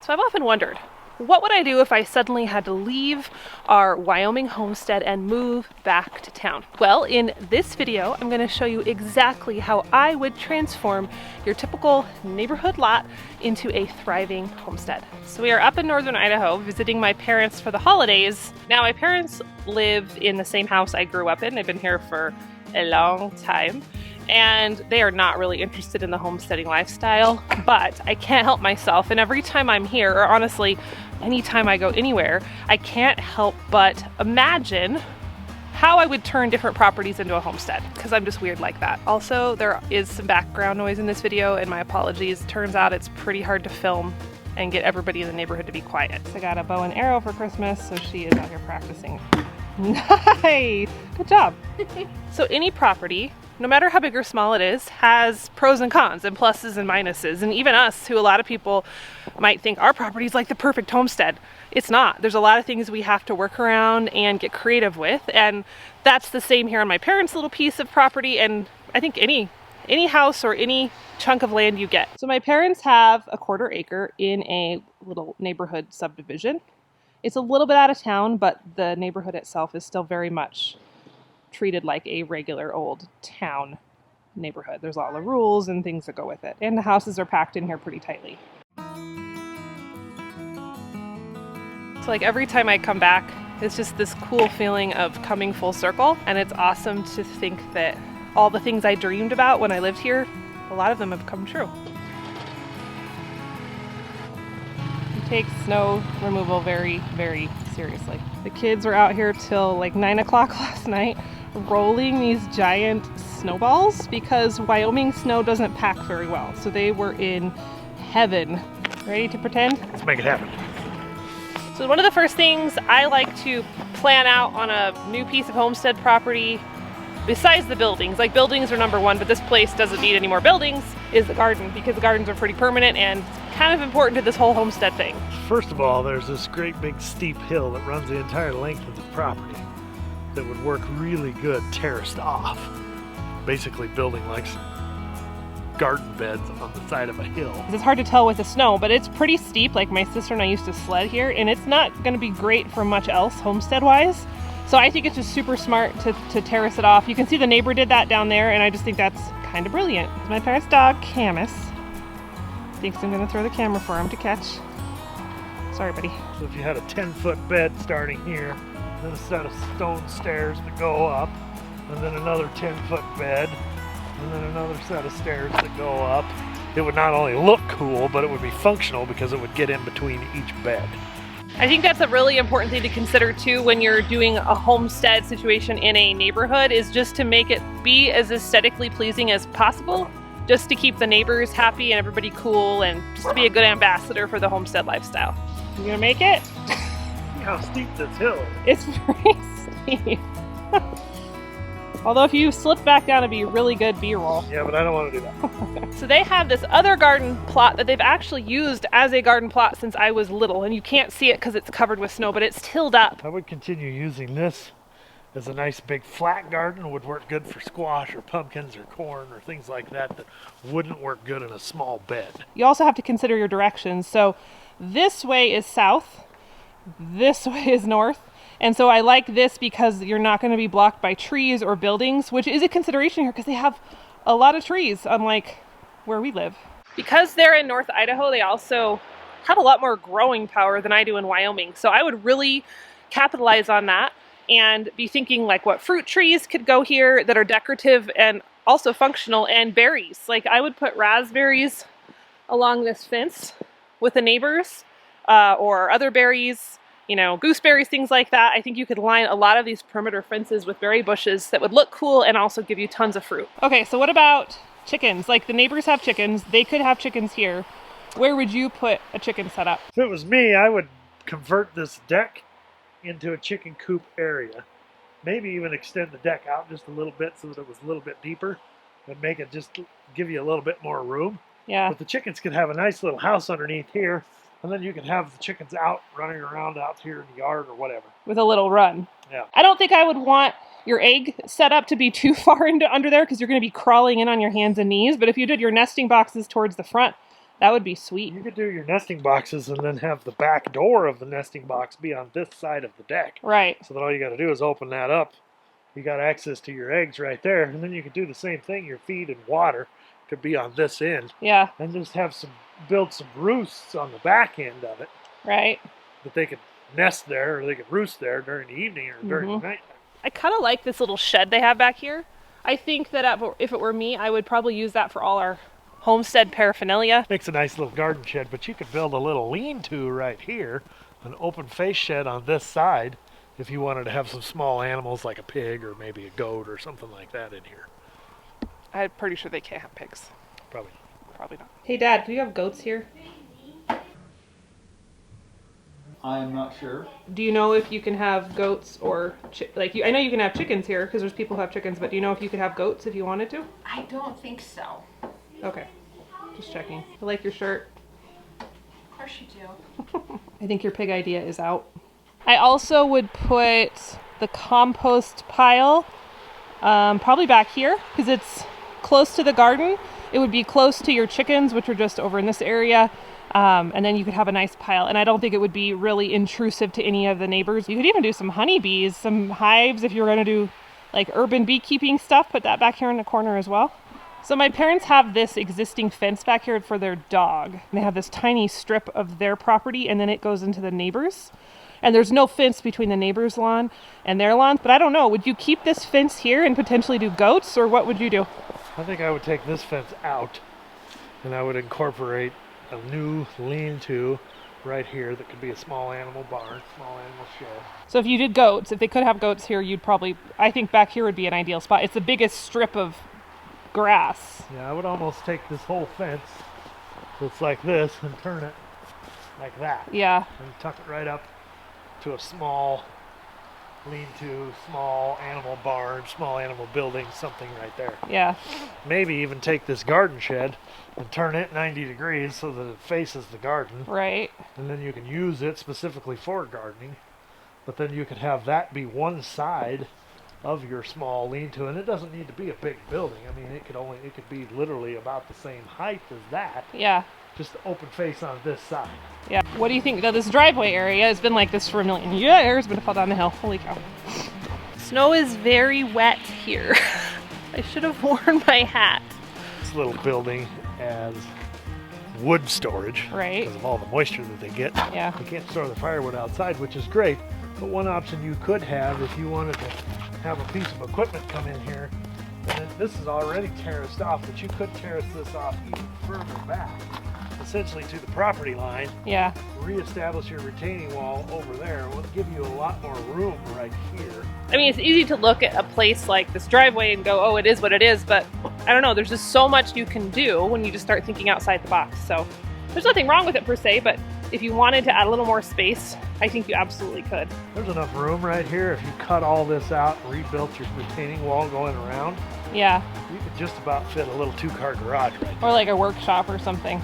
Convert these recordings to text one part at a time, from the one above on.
So I've often wondered, what would I do if I suddenly had to leave our Wyoming homestead and move back to town? Well, in this video, I'm going to show you exactly how I would transform your typical neighborhood lot into a thriving homestead. So we are up in northern Idaho visiting my parents for the holidays. Now, my parents live in the same house I grew up in. They've been here for a long time. And they are not really interested in the homesteading lifestyle, but I can't help myself. And every time I'm here, or honestly, anytime I go anywhere, I can't help but imagine how I would turn different properties into a homestead, because I'm just weird like that. Also, there is some background noise in this video, and my apologies. Turns out it's pretty hard to film and get everybody in the neighborhood to be quiet. I got a bow and arrow for Christmas, so she is out here practicing. Nice! Good job. So any property, no matter how big or small it is, has pros and cons and pluses and minuses. And even us, who a lot of people might think our property is like the perfect homestead. It's not. There's a lot of things we have to work around and get creative with. And that's the same here on my parents' little piece of property. And I think any house or any chunk of land you get. So my parents have a 1/4 acre in a little neighborhood subdivision. It's a little bit out of town, but the neighborhood itself is still very much treated like a regular old town neighborhood. There's all the rules and things that go with it. And the houses are packed in here pretty tightly. So like every time I come back, it's just this cool feeling of coming full circle. And it's awesome to think that all the things I dreamed about when I lived here, a lot of them have come true. We take snow removal very, very seriously. The kids were out here till like 9 o'clock last night rolling these giant snowballs because Wyoming snow doesn't pack very well. So they were in heaven. Ready to pretend? Let's make it happen. So one of the first things I like to plan out on a new piece of homestead property, besides the buildings, like buildings are number one, but this place doesn't need any more buildings, is the garden, because the gardens are pretty permanent and kind of important to this whole homestead thing. First of all, there's this great big steep hill that runs the entire length of the property that would work really good terraced off. Basically building like some garden beds on the side of a hill. It's hard to tell with the snow, but it's pretty steep. Like my sister and I used to sled here, and it's not going to be great for much else homestead-wise. So I think it's just super smart to terrace it off. You can see the neighbor did that down there, and I just think that's kind of brilliant. My parents' dog, Camus, thinks I'm going to throw the camera for him to catch. Sorry, buddy. So if you had a 10-foot bed starting here, then a set of stone stairs that go up, and then another 10-foot bed, and then another set of stairs that go up, it would not only look cool, but it would be functional because it would get in between each bed. I think that's a really important thing to consider too when you're doing a homestead situation in a neighborhood, is just to make it be as aesthetically pleasing as possible, just to keep the neighbors happy and everybody cool, and just to be a good ambassador for the homestead lifestyle. You gonna make it? See how steep this hill is. It's very steep. Although if you slip back down, it'd be really good B-roll. Yeah, but I don't want to do that. So they have this other garden plot that they've actually used as a garden plot since I was little, and you can't see it because it's covered with snow, but it's tilled up. I would continue using this as a nice big flat garden. It would work good for squash or pumpkins or corn or things like that that wouldn't work good in a small bed. You also have to consider your directions. So this way is south, this way is north. And so I like this because you're not going to be blocked by trees or buildings, which is a consideration here because they have a lot of trees, unlike where we live. Because they're in North Idaho, they also have a lot more growing power than I do in Wyoming. So I would really capitalize on that and be thinking like what fruit trees could go here that are decorative and also functional, and berries. Like I would put raspberries along this fence with the neighbors, or other berries, you know, gooseberries, things like that. I think you could line a lot of these perimeter fences with berry bushes that would look cool and also give you tons of fruit. Okay, so what about chickens? Like the neighbors have chickens, they could have chickens here. Where would you put a chicken setup? If it was me, I would convert this deck into a chicken coop area. Maybe even extend the deck out just a little bit so that it was a little bit deeper and make it just give you a little bit more room. Yeah. But the chickens could have a nice little house underneath here, and then you can have the chickens out running around out here in the yard or whatever. With a little run. Yeah. I don't think I would want your egg setup to be too far into under there because you're going to be crawling in on your hands and knees. But if you did your nesting boxes towards the front, That would be sweet. You could do your nesting boxes and then have the back door of the nesting box be on this side of the deck. Right. So that all you got to do is open that up. You got access to your eggs right there, and then you could do the same thing. Your feed and water could be on this end. Yeah. And just have build some roosts on the back end of it. Right. That they could nest there, or they could roost there during the evening or during the night. I kind of like this little shed they have back here. I think that if it were me, I would probably use that for all our homestead paraphernalia. Makes a nice little garden shed, but you could build a little lean-to right here, an open face shed on this side, if you wanted to have some small animals like a pig or maybe a goat or something like that in here. I'm pretty sure they can't have pigs. Probably not. Hey Dad, do you have goats here? I am not sure. Do you know if you can have goats or I know you can have chickens here because there's people who have chickens, but do you know if you could have goats if you wanted to? I don't think so. Okay, just checking. I like your shirt. Of course you do. I think your pig idea is out. I also would put the compost pile probably back here because it's close to the garden. It would be close to your chickens, which are just over in this area. And then you could have a nice pile. And I don't think it would be really intrusive to any of the neighbors. You could even do some honeybees, some hives if you were going to do like urban beekeeping stuff. Put that back here in the corner as well. So my parents have this existing fence back here for their dog. They have this tiny strip of their property and then it goes into the neighbors. And there's no fence between the neighbor's lawn and their lawn. But I don't know, would you keep this fence here and potentially do goats, or what would you do? I think I would take this fence out and I would incorporate a new lean-to right here that could be a small animal barn, small animal shed. So if you did goats, if they could have goats here, I think back here would be an ideal spot. It's the biggest strip of grass. Yeah, I would almost take this whole fence that's like this and turn it like that. Yeah. And tuck it right up to a small lean-to, small animal barn, small animal building, something right there. Yeah. Maybe even take this garden shed and turn it 90 degrees so that it faces the garden. Right. And then you can use it specifically for gardening. But then you could have that be one side of your small lean-to, and it doesn't need to be a big building. I mean, it could be literally about the same height as that. Yeah. Just open face on this side. Yeah. What do you think? Though this driveway area has been like this for a million years, but it fell down the hill. Holy cow. Snow is very wet here. I should have worn my hat. This little building has wood storage. Right. Because of all the moisture that they get. Yeah. You can't store the firewood outside, which is great. But one option you could have if you wanted to have a piece of equipment come in here, and this is already terraced off, but you could terrace this off even further back, essentially to the property line. Yeah. Reestablish your retaining wall over there. It will give you a lot more room right here. I mean, it's easy to look at a place like this driveway and go, oh, it is what it is, but I don't know, there's just so much you can do when you just start thinking outside the box. So there's nothing wrong with it per se, but if you wanted to add a little more space, I think you absolutely could. There's enough room right here. If you cut all this out and rebuilt your retaining wall going around, yeah, you could just about fit a little 2-car garage right there. Or like a workshop or something.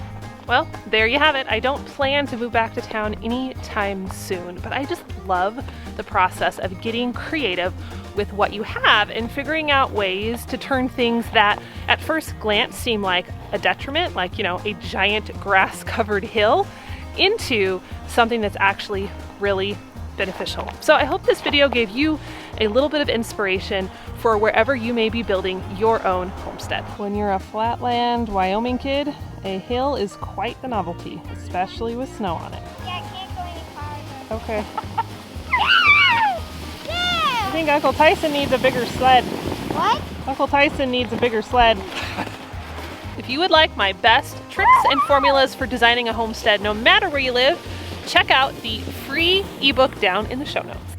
Well, there you have it. I don't plan to move back to town anytime soon, but I just love the process of getting creative with what you have and figuring out ways to turn things that at first glance seem like a detriment, like, you know, a giant grass-covered hill, into something that's actually really beneficial. So I hope this video gave you a little bit of inspiration for wherever you may be building your own homestead. When you're a flatland Wyoming kid, a hill is quite the novelty, especially with snow on it. Yeah, I can't go any farther. Okay. Yeah! I think Uncle Tyson needs a bigger sled. What? Uncle Tyson needs a bigger sled. If you would like my best tricks and formulas for designing a homestead no matter where you live, check out the free ebook down in the show notes.